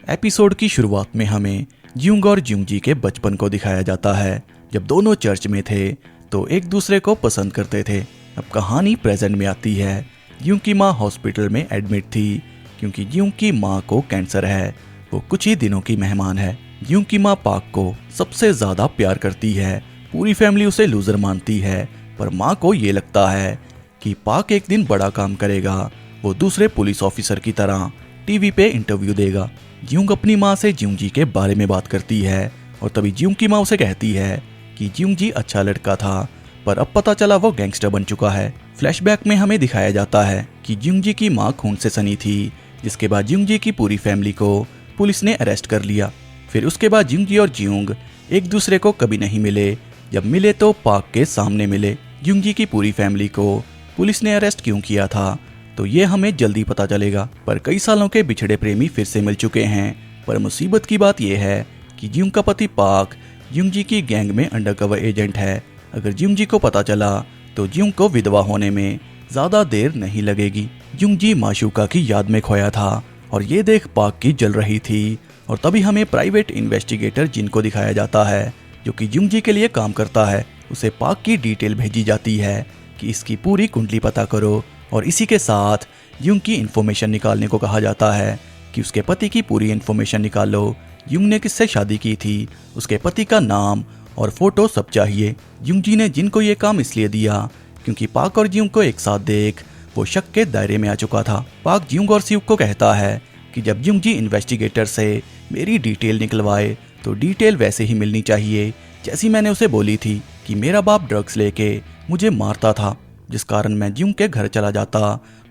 Episode की शुरुआत में हमें ज्यूंग और ज्यूंगजी के बचपन को दिखाया जाता है। जब दोनों चर्च में थे तो एक दूसरे को पसंद करते थे। अब कहानी प्रेजेंट में आती है। ज्यूंग की माँ हॉस्पिटल में एडमिट थी क्योंकि ज्यूंग की माँ को कैंसर है। वो कुछ ही दिनों की मेहमान है। ज्यूंग की माँ पाक को सबसे ज्यादा प्यार करती है। पूरी फैमिली उसे लूजर मानती है, पर माँ को ये लगता है कि पाक एक दिन बड़ा काम करेगा। वो दूसरे पुलिस ऑफिसर की तरह टीवी पे इंटरव्यू देगा। ज्यूंग अपनी माँ से ज्यूंगजी के बारे में बात करती है और तभी ज्यूंग की माँ उसे कहती है कि ज्यूंगजी अच्छा लड़का था, पर अब पता चला वो गैंगस्टर बन चुका है। फ्लैशबैक में हमें दिखाया जाता है कि ज्यूंगजी की माँ खून से सनी थी, जिसके बाद ज्यूंगजी की पूरी फैमिली को पुलिस ने अरेस्ट कर लिया। फिर उसके बाद ज्यूंगजी और ज्यूंग एक दूसरे को कभी नहीं मिले। जब मिले तो पाक के सामने मिले। ज्यूंगजी की पूरी फैमिली को पुलिस ने अरेस्ट क्यों किया था तो ये हमें जल्दी पता चलेगा। पर कई सालों के बिछड़े प्रेमी फिर से मिल चुके हैं। पर मुसीबत की बात यह है कि ज्यूंग का पति पाक ज्यूंगजी की गैंग में अंडरकवर एजेंट है। अगर ज्यूंगजी को पता चला तो ज्यूंग को विधवा होने में ज्यादा देर नहीं लगेगी। ज्यूंगजी माशूका की याद में खोया था और ये देख पाक की जल रही थी। और तभी हमें प्राइवेट इन्वेस्टिगेटर जिन को दिखाया जाता है, जो कि ज्यूंगजी के लिए काम करता है। उसे पाक की डिटेल भेजी जाती है कि इसकी पूरी कुंडली पता करो, और इसी के साथ ज्यूंग की इन्फॉर्मेशन निकालने को कहा जाता है कि उसके पति की पूरी इन्फॉर्मेशन निकालो। ज्यूंग ने किससे शादी की थी, उसके पति का नाम और फोटो सब चाहिए। ज्यूंगजी ने जिन को ये काम इसलिए दिया क्योंकि पाक और ज्यूंग को एक साथ देख वो शक के दायरे में आ चुका था। पाक ज्यूंग और स्यूक को कहता है कि जब ज्यूंगजी इन्वेस्टिगेटर से मेरी डिटेल निकलवाए तो डिटेल वैसे ही मिलनी चाहिए जैसी मैंने उसे बोली थी कि मेरा बाप ड्रग्स लेके मुझे मारता था, जिस कारण मैं ज्यूंग के घर चला जाता।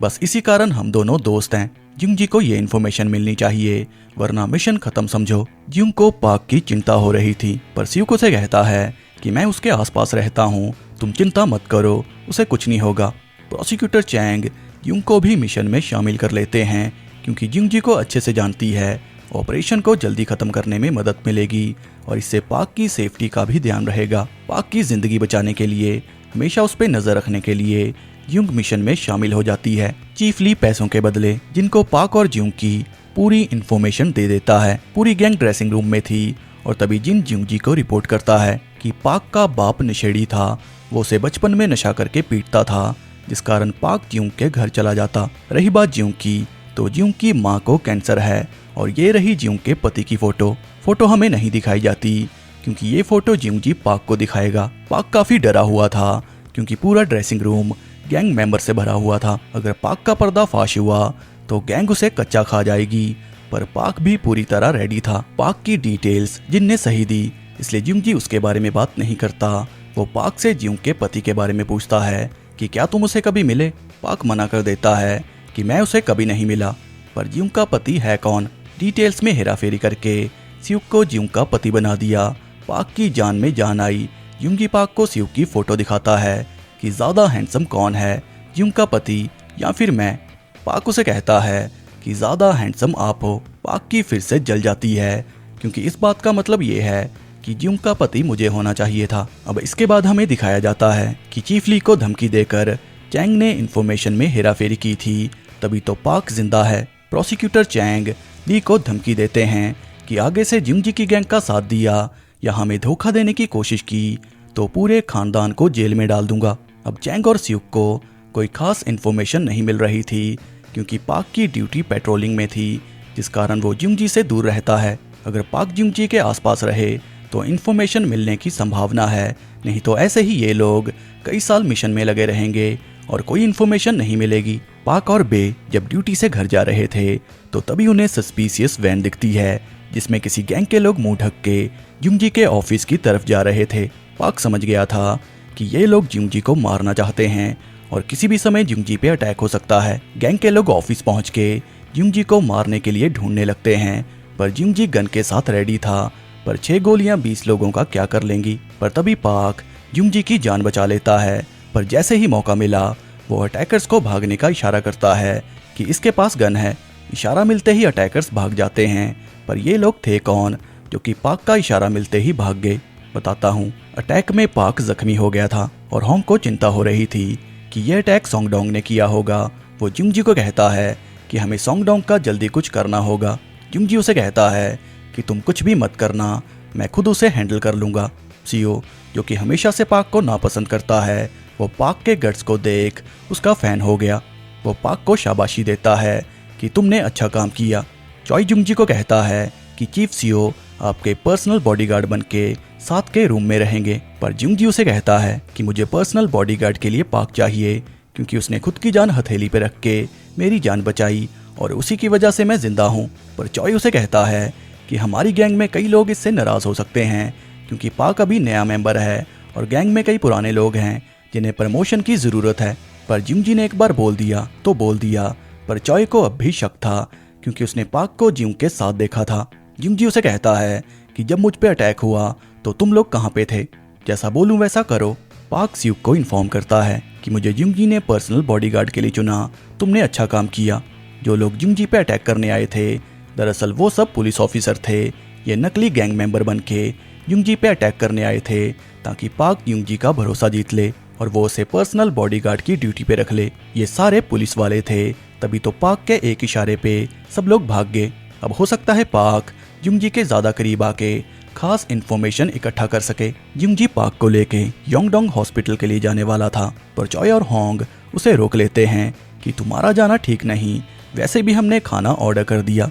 बस इसी कारण हम दोनों दोस्त हैं। ज्यूंगजी को ये इन्फॉर्मेशन मिलनी चाहिए, वरना मिशन खत्म समझो। ज्यूंग को पाक की चिंता हो रही थी, पर स्यूक उसे कहता है कि मैं उसके आसपास रहता हूँ, तुम चिंता मत करो, उसे कुछ नहीं होगा। प्रोसिक्यूटर चैंग ज्यूंग को भी मिशन में शामिल कर लेते हैं क्योंकि ज्यूंगजी को अच्छे से जानती है ऑपरेशन को जल्दी खत्म करने में मदद मिलेगी और इससे पाक की सेफ्टी का भी ध्यान रहेगा। पाक की जिंदगी बचाने के लिए हमेशा उस पर नजर रखने के लिए ज्यूंग मिशन में शामिल हो जाती है, चीफली पैसों के बदले, जिनको पाक और ज्यूंग की पूरी इन्फॉर्मेशन दे देता है। पूरी गैंग ड्रेसिंग रूम में थी और तभी जिन ज्यूंगजी को रिपोर्ट करता है कि पाक का बाप नशेड़ी था, वो उसे बचपन में नशा करके पीटता था, जिस कारण पाक ज्यूंग के घर चला जाता। रही बात ज्यूंग की, तो ज्यूंग की माँ को कैंसर है और ये रही ज्यूंग के पति की फोटो हमें नहीं दिखाई जाती क्योंकि ये फोटो ज्यूंगजी पाक को दिखाएगा। पाक काफी डरा हुआ था क्योंकि पूरा ड्रेसिंग रूम गैंग मेंबर से भरा हुआ था। अगर पाक का पर्दाफाश हुआ तो गैंग उसे कच्चा खा जाएगी, पर पाक भी पूरी तरह रेडी था। पाक की डिटेल्स जिन ने सही दी, इसलिए ज्यूंगजी उसके बारे में बात नहीं करता। वो पाक से ज्यूंग के पति के बारे में पूछता है कि क्या तुम उसे कभी मिले। पाक मना कर देता है कि मैं उसे कभी नहीं मिला। पर ज्यूंग का पति है कौन, डिटेल्स में हेराफेरी करके स्यूक को ज्यूंग का पति बना दिया। पाक की जान में जान आई। ज्यूंगजी पाक को स्यूक की फोटो दिखाता है कि ज्यादा हैंडसम कौन है, ज्यूंग का पति या फिर मैं। पाक उसे कहता है कि ज्यादा हैंडसम आप हो। पाक की फिर से जल जाती है क्योंकि इस बात का मतलब ये है कि ज्यूंग का पति मुझे होना चाहिए था। अब इसके बाद हमें दिखाया जाता है कि चीफ ली को धमकी देकर चैंग ने इन्फॉर्मेशन में हेराफेरी की थी, तभी तो पाक जिंदा है। प्रोसिक्यूटर चैंग ली को धमकी देते हैं कि आगे से ज्यूंगजी की गैंग का साथ दिया या हमें धोखा देने की कोशिश की तो पूरे खानदान को जेल में डाल दूंगा। अब चैंग और स्यूक को कोई खास इन्फॉर्मेशन नहीं मिल रही थी क्योंकि पाक की ड्यूटी पेट्रोलिंग में थी, जिस कारण वो ज्यूंगजी से दूर रहता है। अगर पाक ज्यूंगजी के आसपास रहे तो इन्फॉर्मेशन मिलने की संभावना है, नहीं तो ऐसे ही ये लोग कई साल मिशन में लगे रहेंगे और कोई इन्फॉर्मेशन नहीं मिलेगी। पाक और बे जब ड्यूटी से घर जा रहे थे तो तभी उन्हें सस्पिशियस वैन दिखती है जिसमें किसी गैंग के लोग मुंह ढक के ज्यूंगजी के ऑफिस की तरफ जा रहे थे। पाक समझ गया था कि ये लोग ज्यूंगजी को मारना चाहते हैं और किसी भी समय ज्यूंगजी पे अटैक हो सकता है। गैंग के लोग ऑफिस पहुंच के ज्यूंगजी को मारने के लिए ढूंढने लगते हैं, पर ज्यूंगजी गन के साथ रेडी था। पर 6 गोलियां 20 लोगों का क्या कर लेंगी। पर तभी पाक ज्यूंगजी की जान बचा लेता है, पर जैसे ही मौका मिला वो अटैकर्स को भागने का इशारा करता है कि इसके पास गन है। इशारा मिलते ही अटैकर्स भाग जाते हैं, पर ये लोग थे कौन जो कि पाक का इशारा मिलते ही भाग गए। बताता हूँ, अटैक में पाक जख्मी हो गया था और होंग को चिंता हो रही थी कि यह अटैक सोंगडोंग ने किया होगा। वो ज्यूंगजी को कहता है कि हमें सोंगडोंग का जल्दी कुछ करना होगा। जुंगजी उसे कहता है कि तुम कुछ भी मत करना, मैं खुद उसे हैंडल कर लूँगा। सीओ, जो कि हमेशा से पाक को नापसंद करता है, वो पाक के गट्स को देख उसका फैन हो गया। वो पाक को शाबाशी देता है कि तुमने अच्छा काम किया। चॉय जुंगजी को कहता है कि चीफ सीओ आपके पर्सनल बॉडीगार्ड बन के साथ के रूम में रहेंगे, पर जुंगजी उसे कहता है कि मुझे पर्सनल बॉडीगार्ड के लिए पाक चाहिए, क्योंकि उसने खुद की जान हथेली पे रख के मेरी जान बचाई और उसी की वजह से मैं जिंदा हूँ। पर चॉय उसे कहता है कि हमारी गैंग में कई लोग इससे नाराज हो सकते हैं, क्योंकि पाक अभी नया मेंबर है और गैंग में कई पुराने लोग हैं जिन्हें प्रमोशन की ज़रूरत है। पर जुंगजी ने एक बार बोल दिया तो बोल दिया, पर चॉय को अब भी शक था, क्योंकि उसने पाक को जिंग के साथ देखा था। जुंगजी उसे कहता है कि जब मुझ पे अटैक हुआ तो तुम लोग कहाँ पे थे, जैसा बोलूं वैसा करो। पाक स्यूक को इन्फॉर्म करता है कि मुझे जुंगजी ने पर्सनल बॉडीगार्ड के लिए चुना, तुमने अच्छा काम किया। जो लोग जुंगजी पे अटैक करने आए थे, दरअसल वो सब पुलिस ऑफिसर थे। ये नकली गैंग मेंबर बन के जुंगजी पे अटैक करने आए थे ताकि पाक जुंगजी का भरोसा जीत ले और वो उसे पर्सनल बॉडीगार्ड की ड्यूटी पे रख ले। ये सारे पुलिस वाले थे, तभी तो पाक के एक इशारे पे सब लोग भाग गए। अब हो सकता है पाक जुंगजी के ज्यादा करीब आके खास इन्फॉर्मेशन इकट्ठा कर सके। जुंगजी पाक को लेके योंगडोंग हॉस्पिटल के लिए जाने वाला था, पर चॉय और होंग उसे रोक लेते हैं कि तुम्हारा जाना ठीक नहीं, वैसे भी हमने खाना ऑर्डर कर दिया।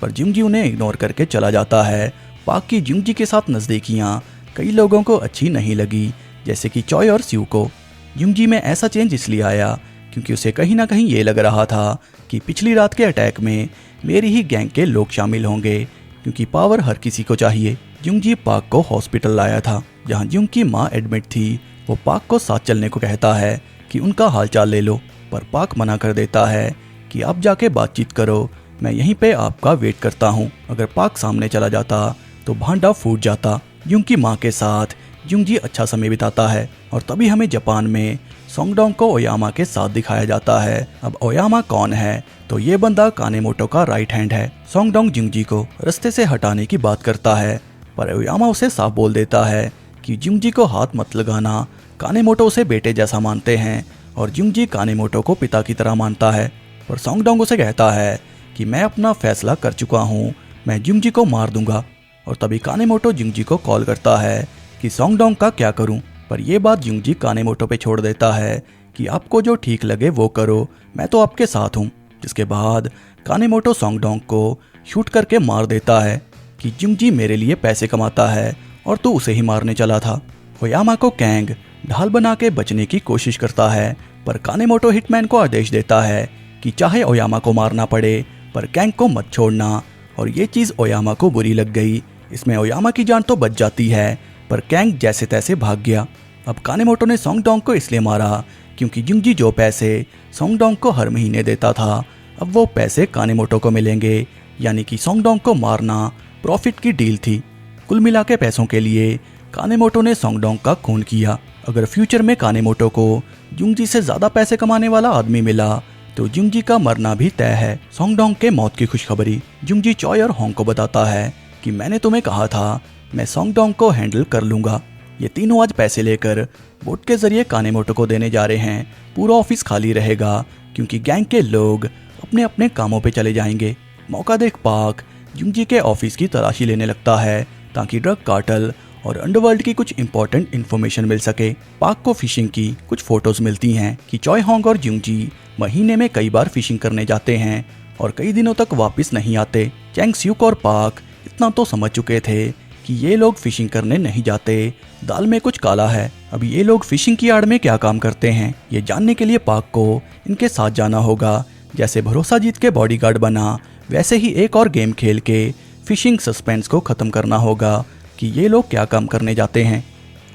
पर जुंगजी उन्हें इग्नोर करके चला जाता है। पाक की जुंगजी के साथ नज़दीकियाँ कई लोगों को अच्छी नहीं लगी, जैसे कि चॉय और स्यू को। जुंगजी में ऐसा चेंज इसलिए आया क्योंकि उसे कहीं ना कहीं ये लग रहा था कि पिछली रात के अटैक में मेरी ही गैंग के लोग शामिल होंगे, क्योंकि पावर हर किसी को चाहिए। जुंगजी पाक को हॉस्पिटल लाया था, जहां जुंग की माँ एडमिट थी। वो पाक को साथ चलने को कहता है कि उनका हालचाल ले लो, पर पाक मना कर देता है कि आप जाके बातचीत करो, मैं यहीं पे आपका वेट करता हूँ। अगर पाक सामने चला जाता तो भांडा फूट जाता। जुंग की माँ के साथ जुंगजी अच्छा समय बिताता है और तभी हमें जापान में सोंगडोंग को ओयामा के साथ दिखाया जाता है। अब ओयामा कौन है, तो ये बंदा कानेमोटो का राइट हैंड है। सोंगडोंग जुंगजी को रास्ते से हटाने की बात करता है, पर ओयामा उसे साफ बोल देता है कि जुंगजी को हाथ मत लगाना। कानेमोटो उसे बेटे जैसा मानते हैं और जुंगजी कानेमोटो को पिता की तरह मानता है। पर सोंगडोंग उसे कहता है कि मैं अपना फैसला कर चुका हूँ, मैं जुंगजी को मार दूंगा। और तभी कानेमोटो जुंगजी को कॉल करता है कि सोंगडोंग का क्या करूं, पर यह बात जुंगजी कानेमोटो पे छोड़ देता है कि आपको जो ठीक लगे वो करो, मैं तो आपके साथ हूं। जिसके बाद कानेमोटो सोंगडोंग को शूट करके मार देता है कि जुंगजी मेरे लिए पैसे कमाता है और तू उसे ही मारने चला था। ओयामा को कैंग ढाल बना के बचने की कोशिश करता है, पर कानेमोटो हिटमैन को आदेश देता है कि चाहे ओयामा को मारना पड़े पर कैंग को मत छोड़ना। और ये चीज़ ओयामा को बुरी लग गई। इसमें ओयामा की जान तो बच जाती है, पर कैंग जैसे तैसे भाग गया। अब कानेमोटो ने सोंगडोंग को इसलिए मारा क्योंकि जुंगजी जो पैसे सोंगडोंग को हर महीने देता था, अब वो पैसे कानेमोटो को मिलेंगे, यानी कि सोंगडोंग को मारना प्रॉफिट की डील थी। कुल मिला के पैसों के लिए कानेमोटो ने सोंगडोंग का खून किया। अगर फ्यूचर में कानेमोटो को जुंगजी से ज़्यादा पैसे कमाने वाला आदमी मिला तो जुंगजी का मरना भी तय है। सोंगडोंग के मौत की खुशखबरी जुंगजी चॉय और होंग को बताता है कि मैंने तुम्हें कहा था मैं सोंगडोंग को हैंडल कर लूंगा। ये तीनों आज पैसे लेकर बोट के जरिए कानेमोटो को देने जा रहे हैं। पूरा ऑफिस खाली रहेगा क्योंकि गैंग के लोग अपने अपने कामों पे चले जाएंगे। मौका देख पाक जुंगजी के ऑफिस की तलाशी लेने लगता है ताकि ड्रग कार्टेल और अंडरवर्ल्ड की कुछ इंपॉर्टेंट इन्फॉर्मेशन मिल सके। पाक को फिशिंग की कुछ फोटोज मिलती हैं कि चॉय होंग और जुंगजी महीने में कई बार फिशिंग करने जाते हैं और कई दिनों तक वापस नहीं आते। चैंग स्यूक और पाक इतना तो समझ चुके थे कि ये लोग फिशिंग करने नहीं जाते, दाल में कुछ काला है। अब ये लोग फिशिंग की आड़ में क्या काम करते हैं, ये जानने के लिए पाक को इनके साथ जाना होगा। जैसे भरोसा जीत के बॉडीगार्ड बना, वैसे ही एक और गेम खेल के फिशिंग सस्पेंस को खत्म करना होगा कि ये लोग क्या काम करने जाते हैं।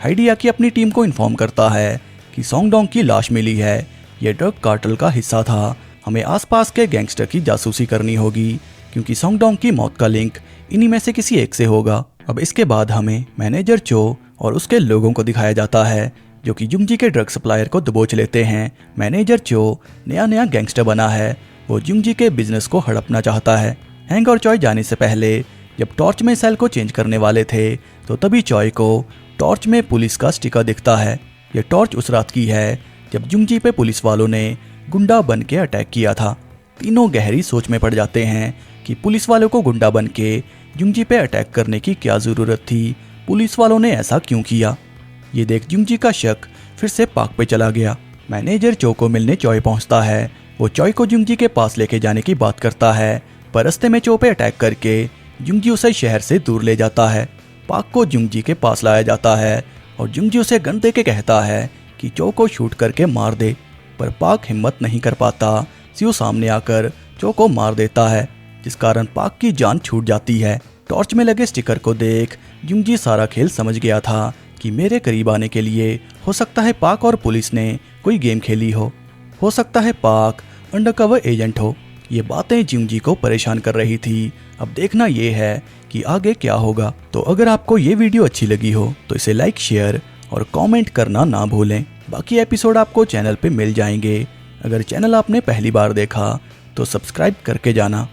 हाइडियाकी अपनी टीम को इन्फॉर्म करता है कि सोंगडोंग की लाश मिली है, ये ड्रग कार्टेल का हिस्सा था। हमें आसपास के गैंगस्टर की जासूसी करनी होगी क्योंकि सोंगडोंग की मौत का लिंक इन्हीं में से किसी एक से होगा। अब इसके बाद हमें मैनेजर चो और उसके लोगों को दिखाया जाता है जो कि जुंगजी के ड्रग सप्लायर को दबोच लेते हैं। मैनेजर चो नया गैंगस्टर बना है, वो जुंगजी के बिजनेस को हड़पना चाहता है। हैंग और चॉय जाने से पहले जब टॉर्च में सेल को चेंज करने वाले थे तो तभी चॉय को टॉर्च में पुलिस का स्टिकर दिखता है। यह टॉर्च उस रात की है जब जुंगजी पे पुलिस वालों ने गुंडा बन के अटैक किया था। तीनों गहरी सोच में पड़ जाते हैं कि पुलिस वालों को गुंडा बन के जुंगजी पे अटैक करने की क्या ज़रूरत थी, पुलिस वालों ने ऐसा क्यों किया। ये देख जुंगजी का शक फिर से पाक पे चला गया। मैनेजर चो को मिलने चॉय पहुंचता है। वो चॉय को जुंगजी के पास लेके जाने की बात करता है, पर रास्ते में चो पे अटैक करके जुंगजी उसे शहर से दूर ले जाता है। पाक को जुंगजी के पास लाया जाता है और जुंगजी उसे गन दे के कहता है कि चो को शूट करके मार दे, पर पाक हिम्मत नहीं कर पाता। सियो सामने आकर चो को मार देता है, जिस कारण पाक की जान छूट जाती है। टॉर्च में लगे स्टिकर को देख जुंगजी सारा खेल समझ गया था कि मेरे करीब आने के लिए हो सकता है पाक और पुलिस ने कोई गेम खेली हो सकता है पाक अंडरकवर एजेंट हो। ये बातें जुंगजी को परेशान कर रही थी। अब देखना ये है कि आगे क्या होगा। तो अगर आपको ये वीडियो अच्छी लगी हो तो इसे लाइक, शेयर और कमेंट करना ना भूलें। बाकी एपिसोड आपको चैनल पे मिल जाएंगे। अगर चैनल आपने पहली बार देखा तो सब्सक्राइब करके जाना।